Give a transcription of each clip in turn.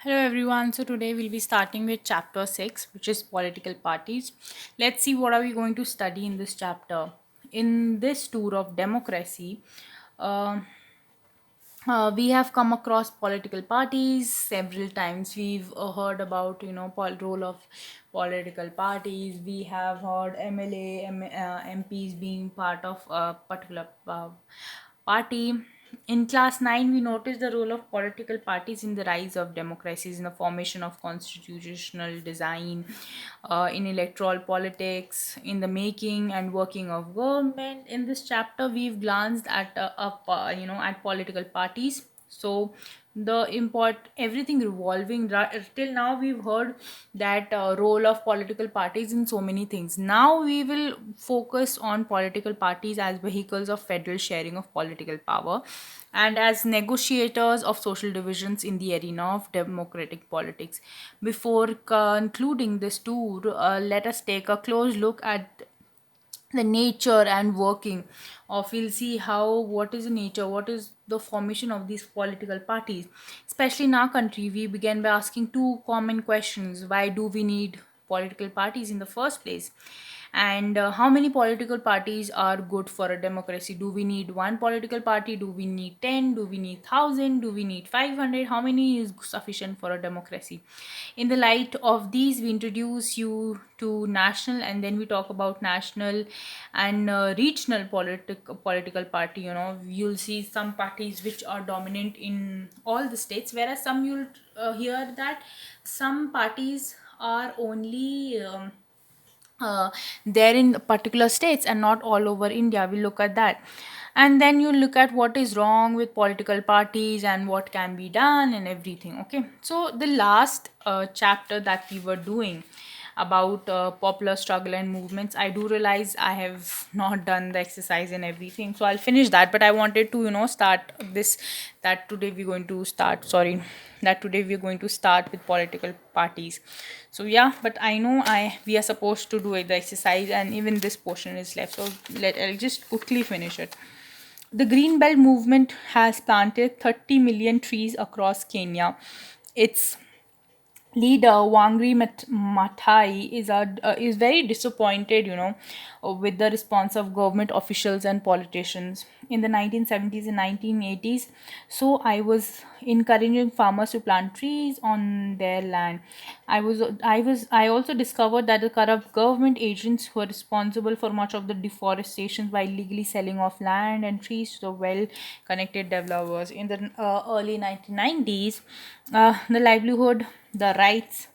Hello everyone. So today we'll be starting with chapter 6, which is political parties. Let's see what are we going to study in this chapter. In this tour of democracy, uh, we have come across political parties several times. We've heard about role of political parties. We have heard MLA, MPs being part of a particular party. In class 9, we noticed the role of political parties in the rise of democracies, in the formation of constitutional design, in electoral politics, in the making and working of government. In this chapter, we've glanced at at political parties. So the import everything revolving till now we've heard that role of political parties in so many things. Now we will focus on political parties as vehicles of federal sharing of political power and as negotiators of social divisions in the arena of democratic politics. Before concluding this tour, let us take a close look at the nature and working of. We'll see how what is the nature, what is the formation of these political parties. Especially in our country, we began by asking two common questions: why do we need political parties in the first place, and how many political parties are good for a democracy? Do we need one political party? Do we need 10? Do we need 1,000? Do we need 500? How many is sufficient for a democracy? In the light of these, we introduce you to national, and then we talk about national and regional political party. You'll see some parties which are dominant in all the states, whereas some you'll hear that some parties are only there in particular states and not all over India. We look at that. And then you look at what is wrong with political parties and what can be done and everything. Okay. So the last chapter that we were doing about popular struggle and movements, I do realize I have not done the exercise and everything. So I'll finish that. But I wanted to, start this, that today we're going to start, sorry, that today we're going to start with political parties. So yeah, but I know I we are supposed to do the exercise, and even this portion is left. So I'll just quickly finish it. The Green Belt movement has planted 30 million trees across Kenya. Its leader Wangari Maathai is very disappointed, with the response of government officials and politicians in the 1970s and 1980s. So I was encouraging farmers to plant trees on their land. I also discovered that the corrupt government agents were responsible for much of the deforestation by illegally selling off land and trees to the well-connected developers. In the early 1990s, the livelihood, the rights,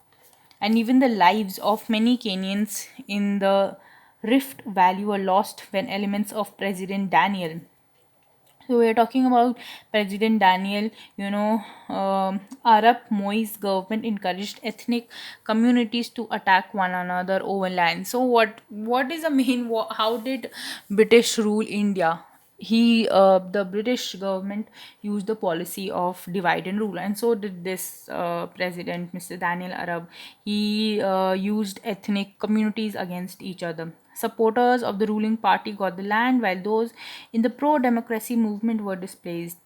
and even the lives of many Kenyans in the Rift Valley were lost when elements of President Daniel, so we're talking about President Daniel, Arab Moi's government encouraged ethnic communities to attack one another over land. So what is the main, how did British rule India? The British government used the policy of divide and rule, and so did this president, Mr. Daniel Arab. He used ethnic communities against each other. Supporters of the ruling party got the land, while those in the pro democracy movement were displaced.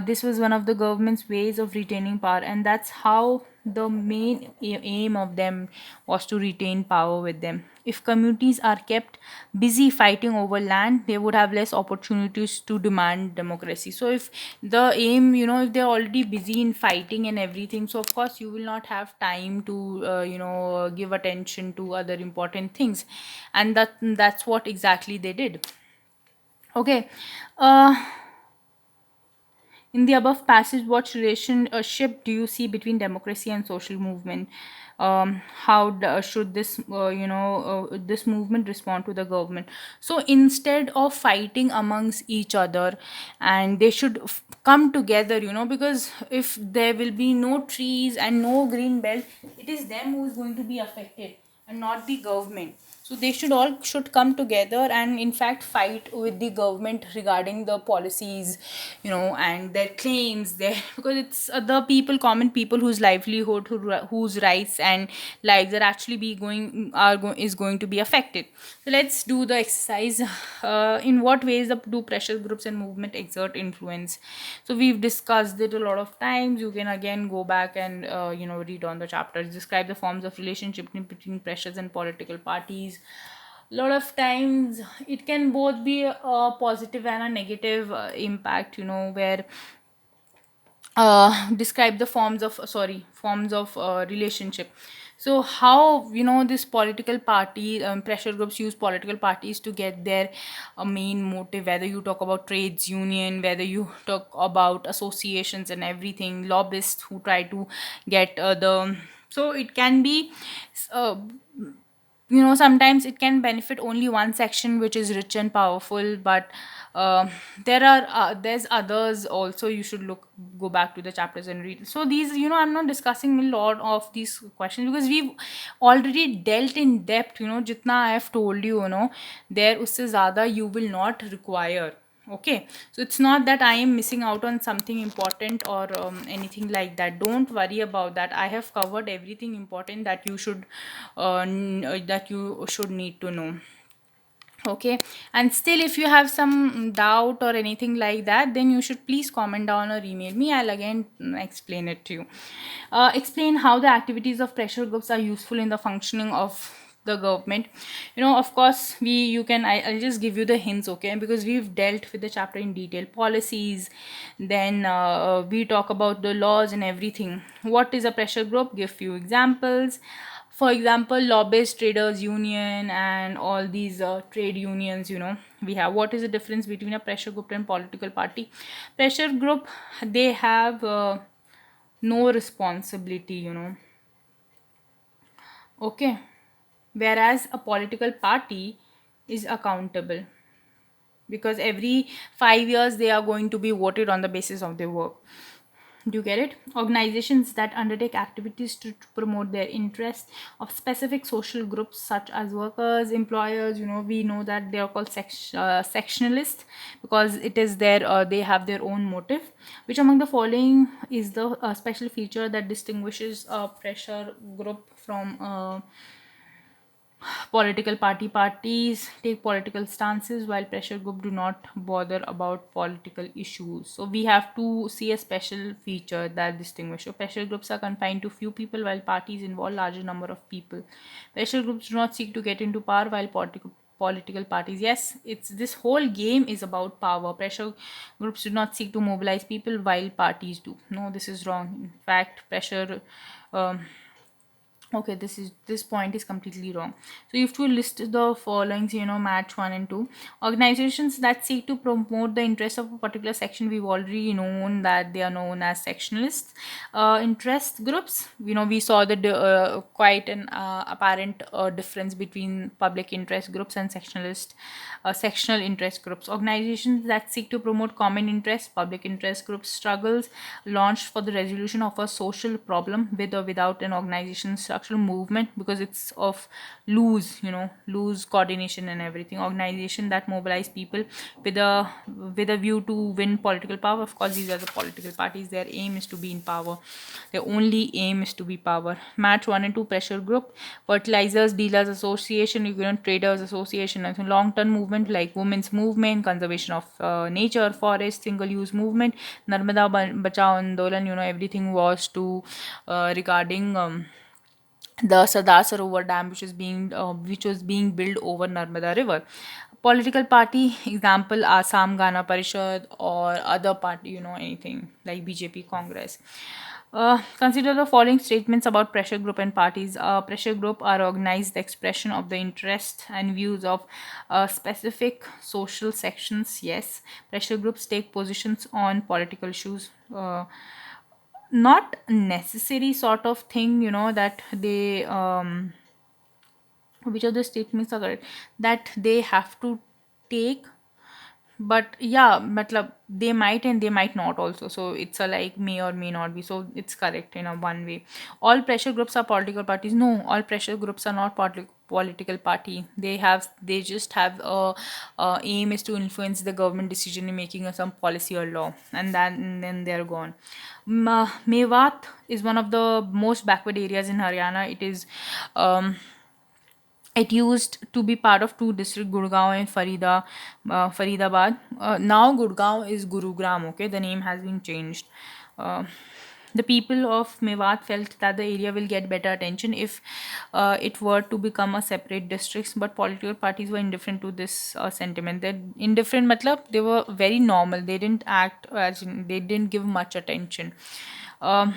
This was one of the government's ways of retaining power, and that's how the main aim of them was to retain power with them. If communities are kept busy fighting over land, they would have less opportunities to demand democracy. So, if the aim, if they're already busy in fighting and everything, so of course you will not have time to, give attention to other important things, and that's what exactly they did. Okay. Uh, in the above passage, what relationship do you see between democracy and social movement? Should this movement respond to the government? So instead of fighting amongst each other, and they should come together, because if there will be no trees and no green belt, it is them who is going to be affected and not the government. So they should all should come together and in fact fight with the government regarding the policies, and their claims there because it's the people, common people whose livelihood, whose rights and lives are actually be going is going to be affected. So let's do the exercise. In what ways do pressure groups and movement exert influence? So we've discussed it a lot of times. You can again go back and read on the chapters. Describe the forms of relationship between pressures and political parties. A lot of times it can both be a positive and a negative impact, where describe the forms of relationship. So how this political party, pressure groups use political parties to get their main motive, whether you talk about trades union, whether you talk about associations and everything, lobbyists who try to get the so it can be uh, sometimes it can benefit only one section which is rich and powerful, but uh, there's others also. You should go back to the chapters and read. So these, I'm not discussing a lot of these questions because we've already dealt in depth. Jitna I have told you, there usse zyada you will not require. Okay, so it's not that I am missing out on something important or anything like that. Don't worry about that. I have covered everything important that you should need to know. Okay, and still if you have some doubt or anything like that, then you should please comment down or email me. I'll again explain it to you. Explain how the activities of pressure groups are useful in the functioning of the government. Of course, I'll just give you the hints, okay, because we've dealt with the chapter in detail. Policies, then we talk about the laws and everything. What is a pressure group? Give few examples. For example, lobbyists, traders union, and all these trade unions. We have, what is the difference between a pressure group and political party? Pressure group, they have no responsibility, okay, whereas a political party is accountable because every 5 years they are going to be voted on the basis of their work. Do you get it? Organizations that undertake activities to promote their interests of specific social groups such as workers, employers. We know that they are called sectionalists because it is their they have their own motive. Which among the following is the special feature that distinguishes a pressure group from political party? Parties take political stances while pressure group do not bother about political issues. So we have to see a special feature that distinguishes. So pressure groups are confined to few people while parties involve larger number of people. Pressure groups do not seek to get into power while political parties, yes, it's this whole game is about power. Pressure groups do not seek to mobilize people while parties do. No, this is wrong. In fact, pressure um, okay, this point is completely wrong. So you have to list the followings, match 1 and 2. Organizations that seek to promote the interest of a particular section, we've already known that they are known as sectionalists. Interest groups, we saw the quite an apparent difference between public interest groups and sectional interest groups. Organizations that seek to promote common interest, public interest groups. Struggles launched for the resolution of a social problem with or without an organization's structural movement because it's of loose coordination and everything. Organization that mobilize people with a view to win political power. Of course, these are the political parties. Their aim is to be in power. Their only aim is to be power. Match 1 and 2, pressure group. Fertilizers dealers association, traders association, and long term movement like women's movement, conservation of nature, forest, single use movement, Narmada Bachao Andolan. Everything was to regarding the Sardar Sarovar Dam, which was being built over Narmada River. Political party example, Assam Gana Parishad, or other party, anything like BJP, Congress. Consider the following statements about pressure group and parties. Pressure group are organized expression of the interest and views of specific social sections. Yes, pressure groups take positions on political issues. Not necessary sort of thing, that they which of the statements are correct that they have to take, but yeah, matlab, they might and they might not also. So it's a like may or may not be. So it's correct in a one way. All pressure groups are political parties. No, all pressure groups are not political party. They just have aim is to influence the government decision in making of some policy or law, and then they're gone. Mewat is one of the most backward areas in Haryana. Um, it used to be part of two districts, Gurgaon and Faridabad. Now Gurgaon is Gurugram. Okay, the name has been changed. Uh, the people of Mewat felt that the area will get better attention if it were to become a separate district. But political parties were indifferent to this sentiment. They're indifferent, matlab they were very normal. They didn't act as they didn't give much attention. Um,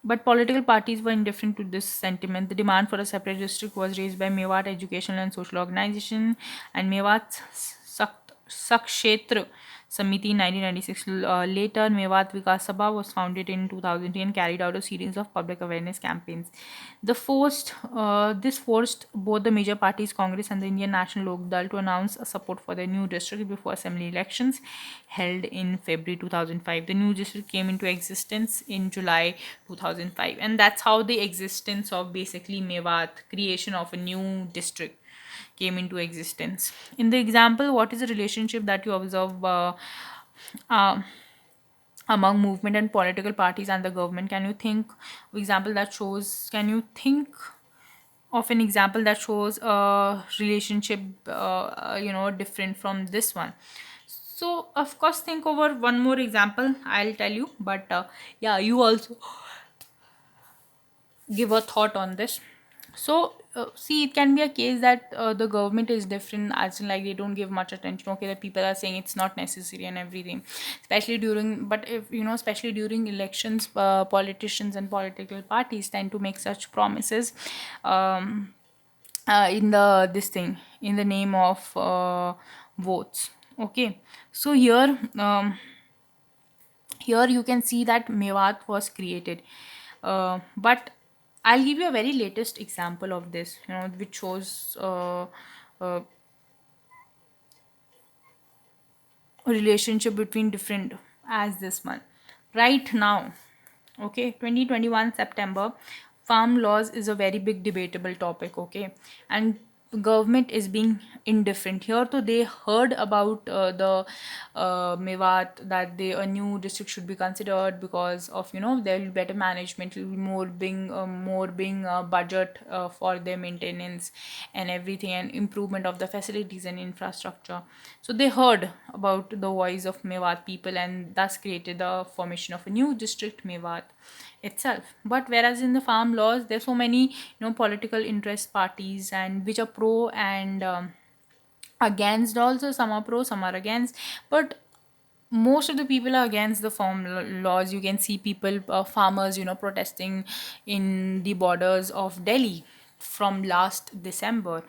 but political parties were indifferent to this sentiment. The demand for a separate district was raised by Mewat Educational and Social Organization and Mewat Sakshetra Samiti in 1996. Later, Mewat Vikas Sabha was founded in 2010 and carried out a series of public awareness campaigns. This forced both the major parties, Congress and the Indian National Lok Dal, to announce a support for their new district before assembly elections held in February 2005. The new district came into existence in July 2005, and that's how the existence of basically Mewat, creation of a new district, came into existence. In the example, what is the relationship that you observe uh, among movement and political parties and the government? Can you think of example that shows? Can you think of an example that shows a relationship, different from this one? So of course, think over one more example. I'll tell you, but yeah, you also give a thought on this. So see, it can be a case that the government is different, as in like they don't give much attention. Okay, that people are saying it's not necessary and everything, especially during, but if you know, especially during elections, politicians and political parties tend to make such promises, um, in the this thing, in the name of votes. Okay, so here you can see that Mewat was created. But I'll give you a very latest example of this, which shows uh, a relationship between different as this one. Right now, okay, 2021 September, farm laws is a very big debatable topic, okay, and government is being indifferent here. So they heard about the Mewat, that they a new district should be considered because of, there will be better management, will be more being budget for their maintenance and everything, and improvement of the facilities and infrastructure. So they heard about the voice of Mewat people and thus created the formation of a new district, Mewat itself. But whereas in the farm laws, there's so many political interest parties, and which are pro and against also. Some are pro, some are against, but most of the people are against the laws. You can see people, farmers, protesting in the borders of Delhi from last December,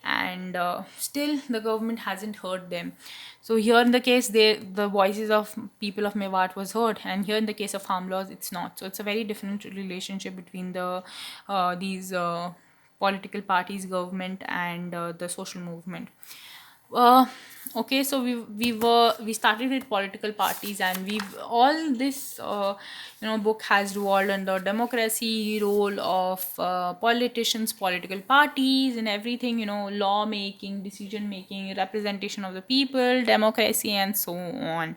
and still the government hasn't heard them. So here in the case, the voices of people of Mewat was heard, and here in the case of farm laws, it's not. So it's a very different relationship between these political parties, government, and the social movement. uh, okay, so we started with political parties, and we've all this book has revolved on the democracy, role of politicians, political parties, and everything, law making, decision making, representation of the people, democracy, and so on.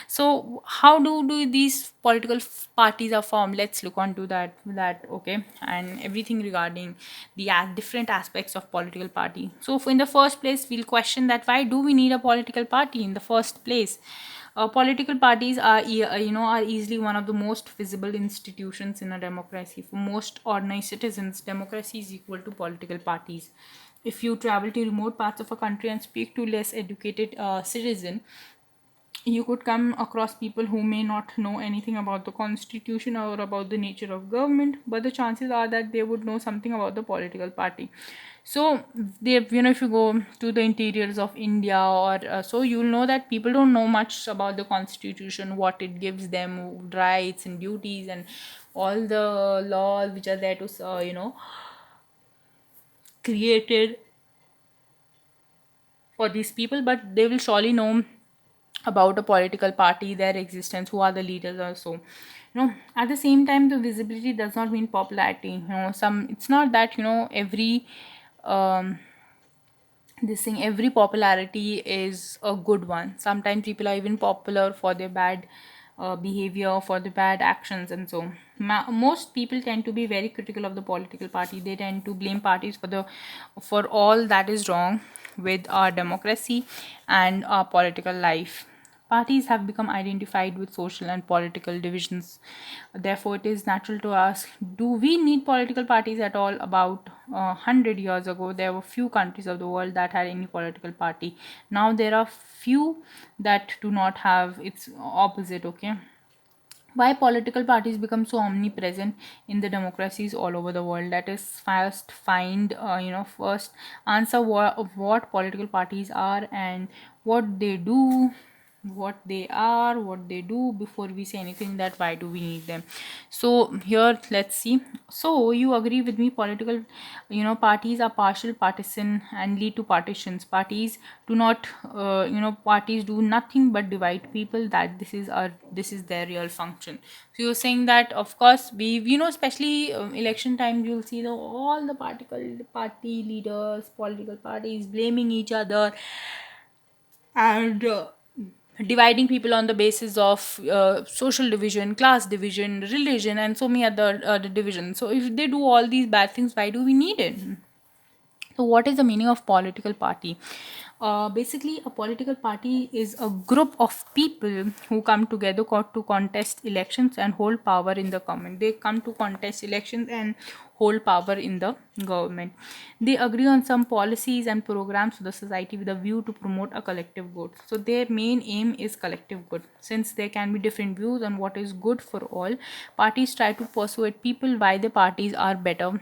So how do these political parties are formed? Let's look on to that, okay, and everything regarding the different aspects of political party. So in the first place, we'll question that why do we need a political party in the first place? Political parties are are easily one of the most visible institutions in a democracy. For most ordinary citizens, democracy is equal to political parties. If you travel to remote parts of a country and speak to less educated citizen, you could come across people who may not know anything about the constitution or about the nature of government, but the chances are that they would know something about the political party. So they, if you go to the interiors of India, or so, you'll know that people don't know much about the constitution, what it gives them, rights and duties, and all the laws which are there to created for these people. But they will surely know about a political party, their existence, who are the leaders, or so. At the same time, the visibility does not mean popularity. Some, it's not that every um, this thing, every popularity is a good one. Sometimes people are even popular for their bad behavior, for the bad actions, and so most people tend to be very critical of the political party. They tend to blame parties for all that is wrong with our democracy and our political life. Parties have become identified with social and political divisions. Therefore, it is natural to ask, do we need political parties at all? About 100 years ago, there were few countries of the world that had any political party. Now, there are few that do not have. Its opposite, okay? Why political parties become so omnipresent in the democracies all over the world? That is, first find, first answer what political parties are and what they do, what they do, before we say anything that why do we need them. So here, let's see. So you agree with me, political, parties are partial partisan and lead to partitions. Parties do not, parties do nothing but divide people. That this is their real function. So you're saying that, of course, we, especially election time, you'll see all the particle party leaders, political parties blaming each other and dividing people on the basis of social division, class division, religion, and so many other divisions. So if they do all these bad things, why do we need it? So, what is the meaning of political party? Basically, a political party is a group of people who come together to contest elections and hold power in the government. They come to contest elections and hold power in the government. They agree on some policies and programs for the society with a view to promote a collective good. So, their main aim is collective good. Since there can be different views on what is good for all, parties try to persuade people why the parties are better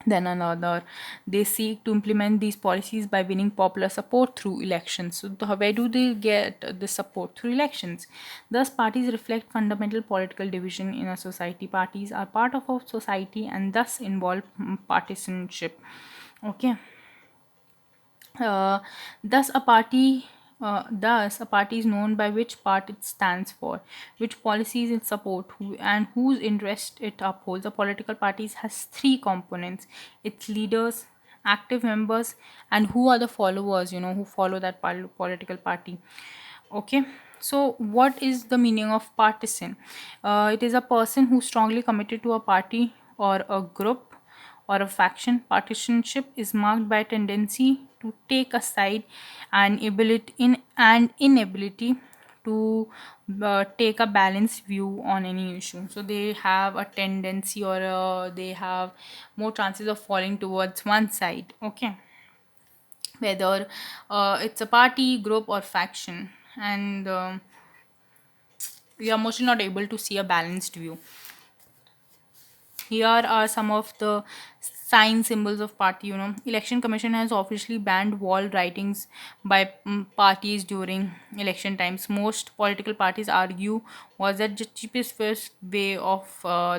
than another. They seek to implement these policies by winning popular support through elections. So, where do they get the support? Through elections. Thus, parties reflect fundamental political division in a society. Parties are part of a society and thus involve partisanship. Okay. Uh, thus, a party thus, a party is known by which part it stands for, which policies it supports, and whose interest it upholds. A political party has three components: its leaders, active members, and who are the followers. Who follow that political party. Okay. So, what is the meaning of partisan? It is a person who strongly committed to a party or a group or a faction. Partisanship is marked by a tendency to take a side and inability to take a balanced view on any issue. So they have a tendency, or they have more chances of falling towards one side. Okay, whether it's a party, group, or faction, and we are mostly not able to see a balanced view. Here are some of the sign symbols of party. Election Commission has officially banned wall writings by parties during election times. Most political parties argue was that the cheapest first way of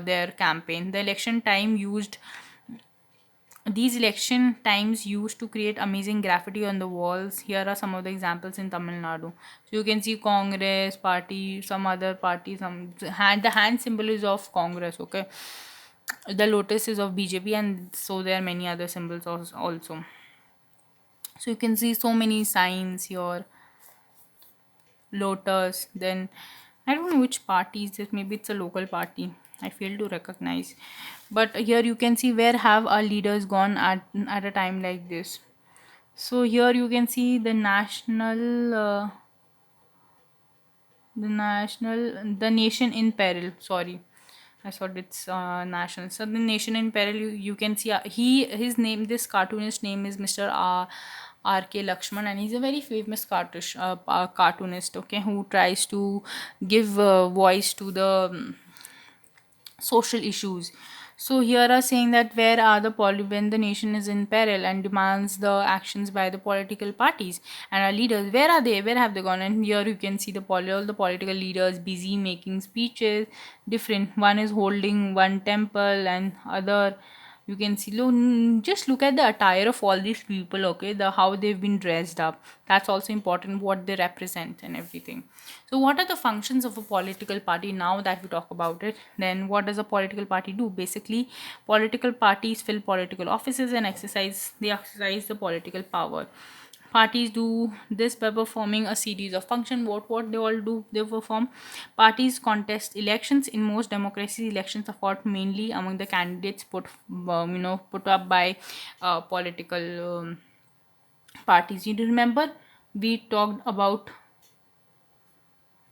their campaign. These election times used to create amazing graffiti on the walls. Here are some of the examples in Tamil Nadu. So you can see Congress party, some other party, the hand symbol is of Congress. Okay, the lotus is of BJP, and so there are many other symbols also. So you can see so many signs here. Lotus, then I don't know which party is this. Maybe it's a local party. I fail to recognize. But here you can see where have our leaders gone at a time like this. So here you can see the nation in peril. Sorry, I thought it's national. So the nation in peril. You can see his name. This cartoonist name is Mr. R.K. Lakshman, and he's a very famous cartoonist. Okay, who tries to give voice to the social issues. So here are saying that where are when the nation is in peril and demands the actions by the political parties and our leaders, where are they? Where have they gone? And here you can see all the political leaders busy making speeches. Different. One is holding one temple and other You can see, just look at the attire of all these people, okay, the how they've been dressed up. That's also important, what they represent and everything. So what are the functions of a political party? Now that we talk about it, then what does a political party do? Basically, political parties fill political offices and exercise the political power. Parties do this by performing a series of functions. What they all do, they perform. Parties contest elections. In most democracies, elections are fought mainly among the candidates put up by political parties. You remember we talked about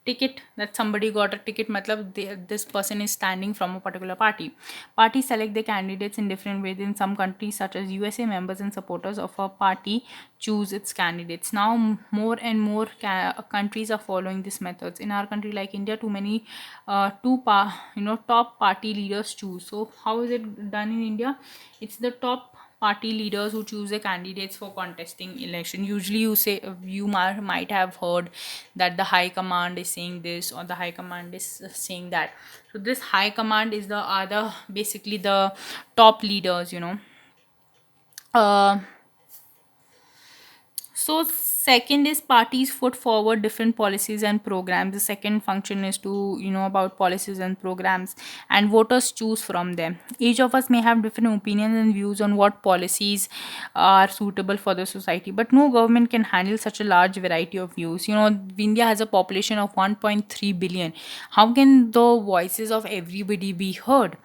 ticket, that somebody got a ticket, matlab this person is standing from a particular party. Parties select the candidates in different ways. In some countries such as USA, members and supporters of a party choose its candidates. Now more and more countries are following these methods. In our country like India, too many top party leaders choose. So how is it done in India? It's the top party leaders who choose the candidates for contesting election. Usually you might have heard that the high command is saying this or the high command is saying that. So this high command is the other, basically the top leaders, uh, so second is parties put forward different policies and programs. The second function is to about policies and programs, and voters choose from them. Each of us may have different opinions and views on what policies are suitable for the society, but no government can handle such a large variety of views. India has a population of 1.3 billion. How can the voices of everybody be heard?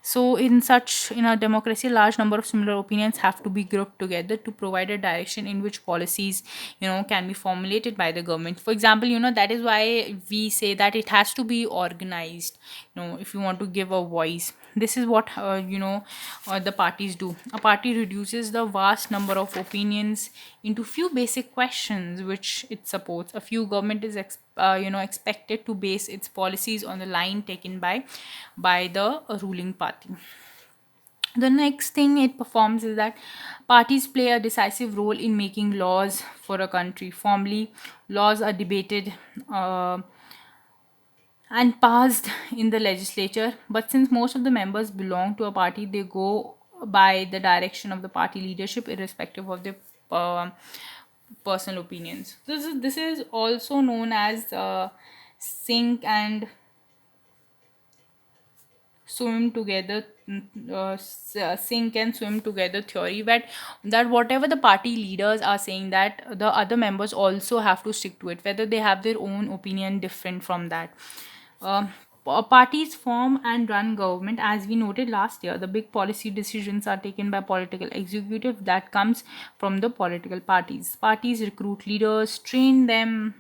So in a democracy, a large number of similar opinions have to be grouped together to provide a direction in which policies can be formulated by the government. For example, that is why we say that it has to be organized. If you want to give a voice, this is what the parties do. A party reduces the vast number of opinions into few basic questions which it supports. A few government is expected to base its policies on the line taken by the ruling party. The next thing it performs is that parties play a decisive role in making laws for a country. Formally, laws are debated and passed in the legislature, but since most of the members belong to a party, they go by the direction of the party leadership irrespective of their uh, personal opinions. This is also known as sink and swim together sink and swim together theory, that whatever the party leaders are saying, that the other members also have to stick to it, whether they have their own opinion different from that. Parties form and run government. As we noted last year, the big policy decisions are taken by political executive that comes from the political parties recruit leaders, train them,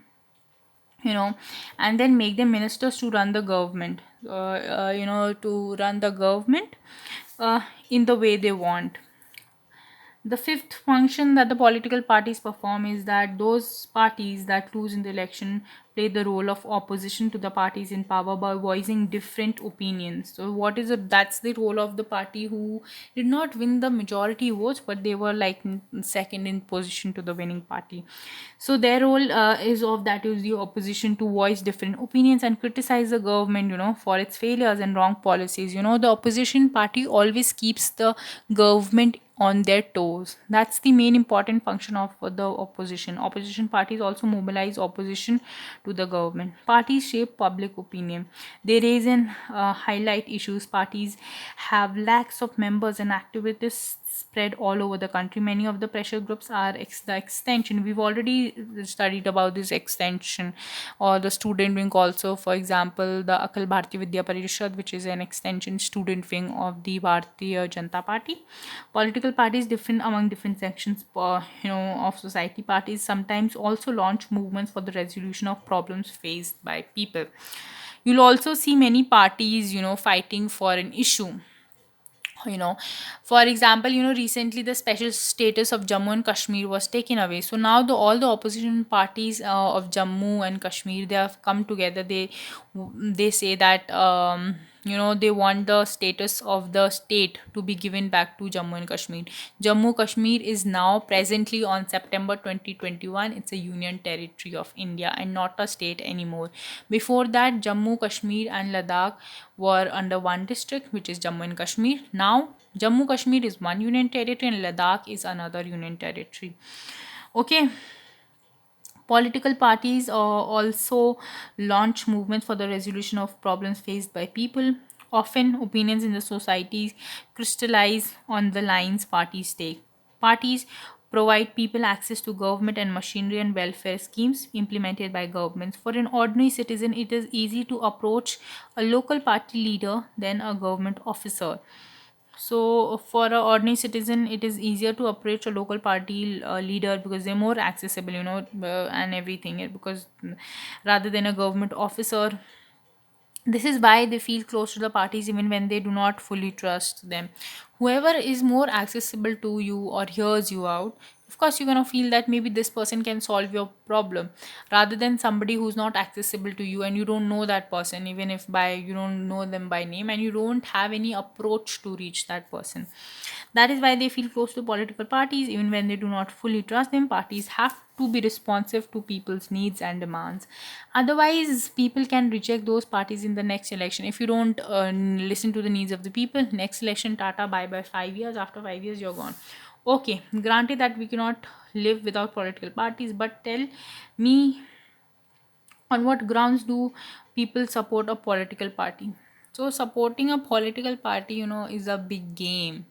and then make them ministers to run the government, to run the government in the way they want. The fifth function that the political parties perform is that those parties that lose in the election play the role of opposition to the parties in power by voicing different opinions. So, what is it? That's the role of the party who did not win the majority votes, but they were like second in position to the winning party. So, their role is the opposition to voice different opinions and criticize the government, for its failures and wrong policies. The opposition party always keeps the government on their toes. That's the main important function of the opposition parties also mobilize opposition to the government. Parties shape public opinion. They raise and highlight issues. Parties have lakhs of members and activities spread all over the country. Many of the pressure groups are the extension. We've already studied about this extension, or the student wing also. For example, the Akhil Bharatiya Vidya Parishad, which is an extension student wing of the Bharatiya Janata Party. Political parties different among different sections of society. Parties sometimes also launch movements for the resolution of problems faced by people. You'll also see many parties fighting for an issue. you know for example, recently the special status of Jammu and Kashmir was taken away. So now all the opposition parties of Jammu and Kashmir, they have come together. They say that they want the status of the state to be given back to Jammu and Kashmir. Jammu Kashmir is now presently on September 2021. It's a union territory of India and not a state anymore. Before that, Jammu Kashmir and Ladakh were under one district, which is Jammu and Kashmir. Now, Jammu Kashmir is one union territory and Ladakh is another union territory. Okay. Political parties also launch movements for the resolution of problems faced by people. Often, opinions in the society crystallize on the lines parties take. Parties provide people access to government and machinery and welfare schemes implemented by governments. For an ordinary citizen, it is easy to approach a local party leader than a government officer. So, for a ordinary citizen, it is easier to approach a local party leader because they're more accessible, and everything. Because rather than a government officer, this is why they feel close to the parties even when they do not fully trust them. Whoever is more accessible to you or hears you out, of course, you're going to feel that maybe this person can solve your problem rather than somebody who's not accessible to you and you don't know that person, even if by you don't know them by name and you don't have any approach to reach that person. That is why they feel close to political parties even when they do not fully trust them. Parties have to be responsive to people's needs and demands. Otherwise, people can reject those parties in the next election. If you don't listen to the needs of the people, next election, tata, bye bye, 5 years. After 5 years, you're gone. Okay, granted that we cannot live without political parties, but tell me, on what grounds do people support a political party? So, supporting a political party, is a big game.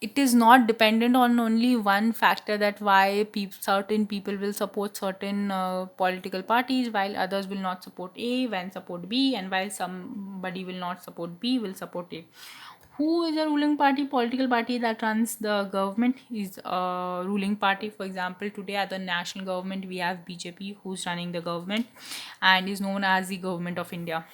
It is not dependent on only one factor, that why certain people will support certain political parties while others will not support A, when support B, and while somebody will not support B, will support A. Who is a ruling party? Political party that runs the government is a ruling party. For example, today at the national government we have BJP, who's running the government and is known as the government of India.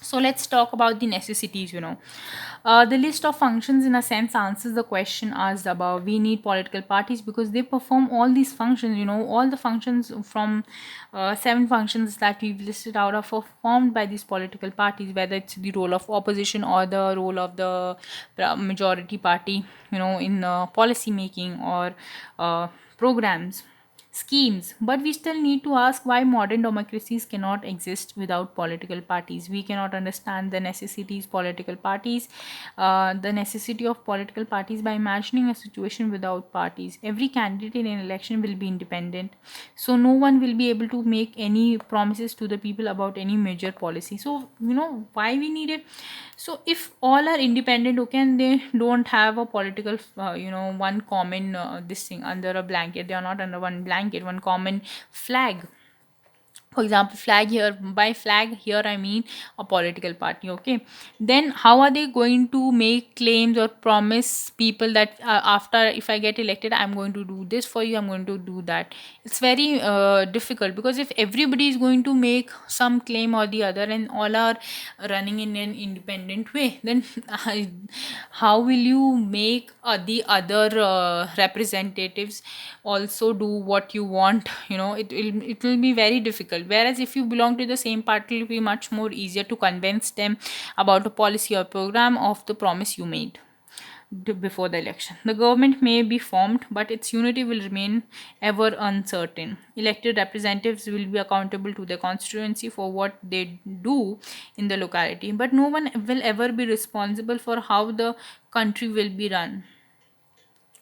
So let's talk about the necessities. The list of functions in a sense answers the question asked above. We need political parties because they perform all these functions. All the functions from seven functions that we've listed out are performed by these political parties, whether it's the role of opposition or the role of the majority party, in policy making or programs, schemes. But we still need to ask why modern democracies cannot exist without political parties. We cannot understand the necessities political parties, the necessity of political parties by imagining a situation without parties. Every candidate in an election will be independent, so no one will be able to make any promises to the people about any major policy. So why we need it. So if all are independent, okay, and they don't have a political one common this thing under a blanket, they are not under one blanket, one common flag. For example, flag here, by flag here I mean a political party. Okay, then how are they going to make claims or promise people that after, if I get elected, I'm going to do this for you, I'm going to do that? It's very difficult, because if everybody is going to make some claim or the other and all are running in an independent way, then how will you make the other representatives also do what you want? It will be very difficult. Whereas if you belong to the same party, it will be much more easier to convince them about a policy or program of the promise you made before the election. The government may be formed, but its unity will remain ever uncertain. Elected representatives will be accountable to their constituency for what they do in the locality, but no one will ever be responsible for how the country will be run.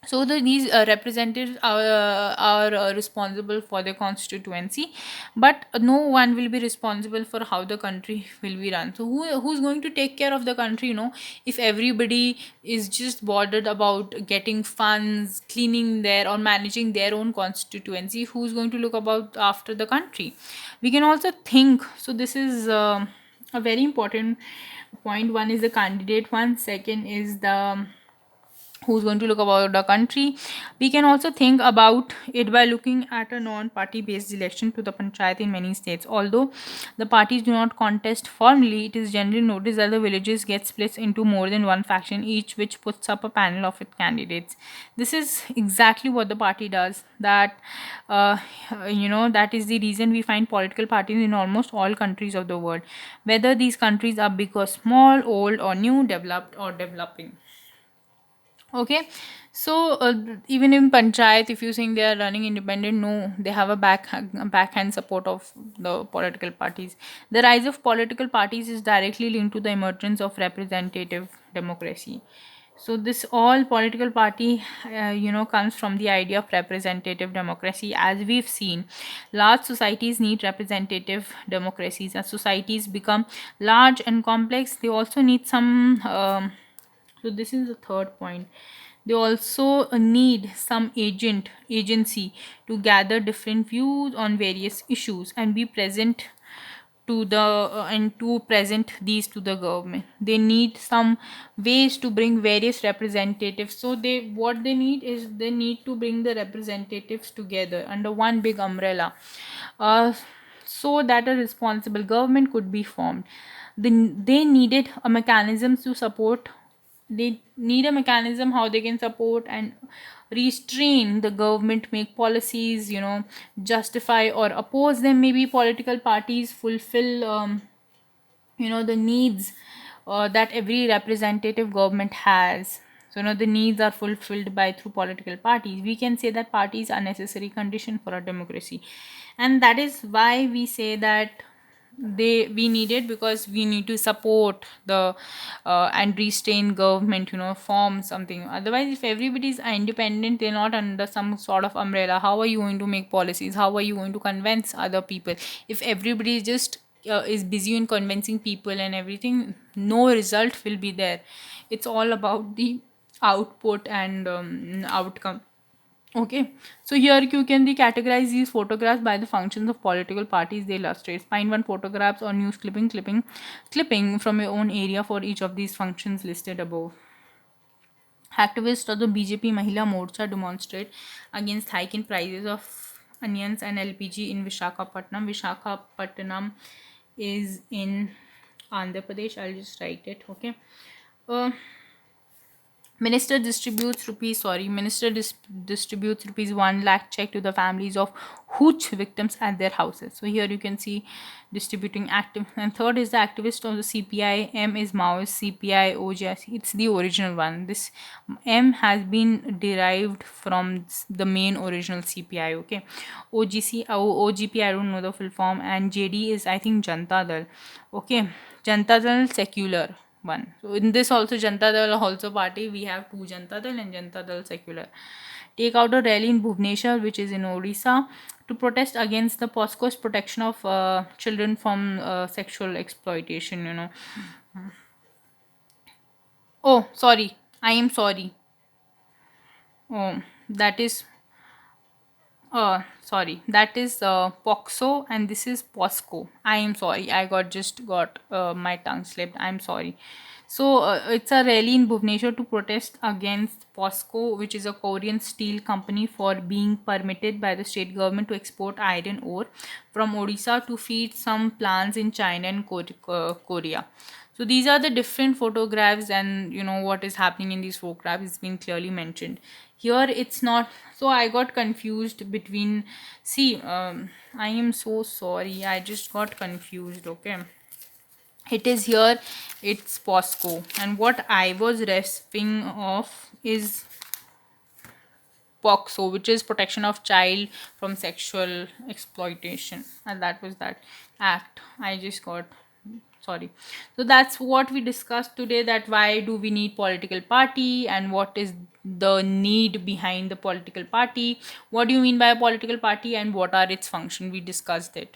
So these representatives are responsible for their constituency, but no one will be responsible for how the country will be run. So who's going to take care of the country? If everybody is just bothered about getting funds, cleaning their or managing their own constituency, who's going to look about after the country? We can also think. So this is a very important point. One is the candidate one, second is the who's going to look about the country. We can also think about it by looking at a non-party based election to the panchayat in many states. Although the parties do not contest formally, it is generally noticed that the villages get split into more than one faction, each which puts up a panel of its candidates. This is exactly what the party does. Uh, that is the reason we find political parties in almost all countries of the world, whether these countries are big or small, old or new, developed or developing. Okay, so even in panchayat, if you think they are running independent, no, they have a backhand support of the political parties. The rise of political parties is directly linked to the emergence of representative democracy. So this all political party, comes from the idea of representative democracy. As we've seen, large societies need representative democracies. As societies become large and complex, they also need some. So this is the third point. They also need some agency to gather different views on various issues and be present to the and to present these to the government. They need some ways to bring various representatives. So what they need is they need to bring the representatives together under one big umbrella, uh, so that a responsible government could be formed. They needed a mechanism to support. They need a mechanism how they can support and restrain the government, make policies, justify or oppose them. Maybe political parties fulfill the needs that every representative government has. So the needs are fulfilled by through political parties. We can say that parties are necessary condition for a democracy, and that is why we say that we need it, because we need to support the and restrain government, form something. Otherwise, if everybody is independent, they're not under some sort of umbrella, how are you going to make policies? How are you going to convince other people? If everybody just is busy in convincing people and everything, no result will be there. It's all about the output and outcome. Okay, so here you can categorize these photographs by the functions of political parties they illustrate. Find one photographs or news clipping from your own area for each of these functions listed above. Activists of the BJP Mahila Morcha demonstrate against hike in prices of onions and LPG in Vishakhapatnam. Vishakhapatnam is in Andhra Pradesh. I'll just write it. Okay. Uh, Minister distributes rupees 1 lakh check to the families of hooch victims at their houses. So here you can see distributing active. And third is the activist of the CPI. M is Maoist. CPI OGIC. It's the original one. This M has been derived from the main original CPI. Okay, OGP. I don't know the full form. And JD is, I think, Janta Dal. Okay, Janta Dal secular one. So in this also Janata Dal also party, we have two, Janata Dal and Janata Dal secular. Take out a rally in Bhubaneswar, which is in Odisha, to protest against the POSCO's protection of children from sexual exploitation. Oh, sorry. I am sorry. Oh, that is sorry, that is POXO and this is POSCO. I am sorry, I got my tongue slipped. I'm sorry. So it's a rally in Bhubaneswar to protest against POSCO, which is a Korean steel company, for being permitted by the state government to export iron ore from Odisha to feed some plants in China and Korea. So these are the different photographs, and what is happening in these photographs is being clearly mentioned. Here it's not. So I got confused between. See, I am so sorry. I just got confused. Okay, it is here. It's POSCO, and what I was referring of is POXO, which is protection of child from sexual exploitation, and that was that act. I just got sorry. So that's what we discussed today, that why do we need political party and what is the need behind the political party, what do you mean by a political party, and what are its function. We discussed it.